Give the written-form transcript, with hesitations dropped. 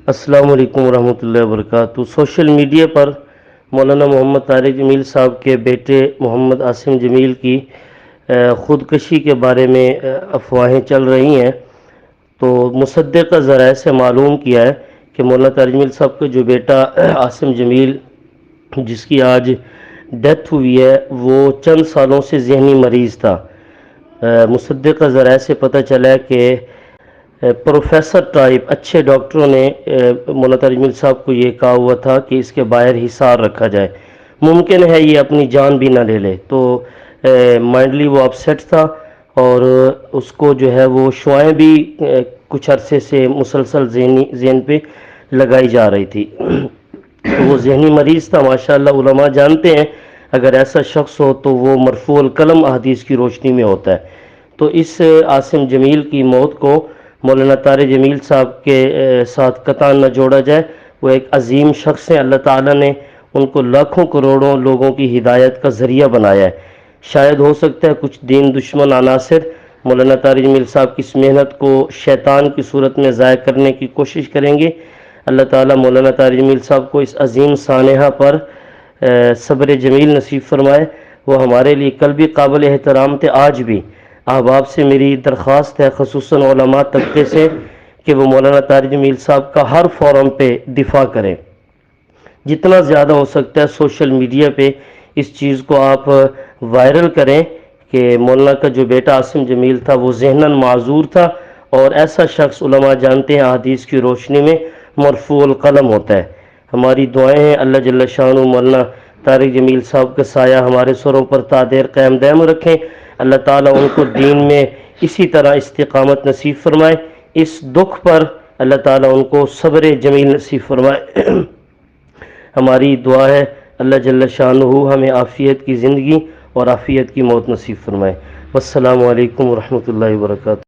السلام علیکم ورحمۃ اللہ وبرکاتہ۔ سوشل میڈیا پر مولانا محمد طارق جمیل صاحب کے بیٹے محمد عاصم جمیل کی خودکشی کے بارے میں افواہیں چل رہی ہیں، تو مصدقہ ذرائع سے معلوم کیا ہے کہ مولانا طارق جمیل صاحب کا جو بیٹا عاصم جمیل، جس کی آج ڈیتھ ہوئی ہے، وہ چند سالوں سے ذہنی مریض تھا۔ مصدقہ ذرائع سے پتہ چلا ہے کہ پروفیسر ٹائپ اچھے ڈاکٹروں نے مولانا طارق جمیل صاحب کو یہ کہا ہوا تھا کہ اس کے باہر حصار رکھا جائے، ممکن ہے یہ اپنی جان بھی نہ لے لے، تو مائنڈلی وہ اپسیٹ تھا، اور اس کو جو ہے وہ شعائیں بھی کچھ عرصے سے مسلسل ذہن پہ لگائی جا رہی تھی۔ وہ ذہنی مریض تھا، ماشاءاللہ علماء جانتے ہیں اگر ایسا شخص ہو تو وہ مرفوع القلم احادیث کی روشنی میں ہوتا ہے۔ تو اس عاصم جمیل کی موت کو مولانا طارق جمیل صاحب کے ساتھ قطعا نہ جوڑا جائے۔ وہ ایک عظیم شخص ہیں، اللہ تعالیٰ نے ان کو لاکھوں کروڑوں لوگوں کی ہدایت کا ذریعہ بنایا ہے۔ شاید ہو سکتا ہے کچھ دین دشمن عناصر مولانا طارق جمیل صاحب کی اس محنت کو شیطان کی صورت میں ضائع کرنے کی کوشش کریں گے۔ اللہ تعالیٰ مولانا طارق جمیل صاحب کو اس عظیم سانحہ پر صبر جمیل نصیب فرمائے۔ وہ ہمارے لیے کل بھی قابل احترام تھے، آج بھی۔ احباب سے میری درخواست ہے، خصوصاً علماء طبقے سے، کہ وہ مولانا طارق جمیل صاحب کا ہر فورم پہ دفاع کریں۔ جتنا زیادہ ہو سکتا ہے سوشل میڈیا پہ اس چیز کو آپ وائرل کریں کہ مولانا کا جو بیٹا عاصم جمیل تھا وہ ذہناً معذور تھا، اور ایسا شخص علماء جانتے ہیں احادیث کی روشنی میں مرفوع القلم ہوتا ہے۔ ہماری دعائیں ہیں اللہ جل شانہ مولانا طارق جمیل صاحب کا سایہ ہمارے سروں پر تا دیر قائم دائم رکھیں۔ اللہ تعالیٰ ان کو دین میں اسی طرح استقامت نصیب فرمائے، اس دکھ پر اللہ تعالیٰ ان کو صبر جمیل نصیب فرمائے۔ ہماری دعا ہے اللہ جل شانہ ہمیں عافیت کی زندگی اور عافیت کی موت نصیب فرمائے۔ والسلام علیکم ورحمۃ اللہ وبرکاتہ۔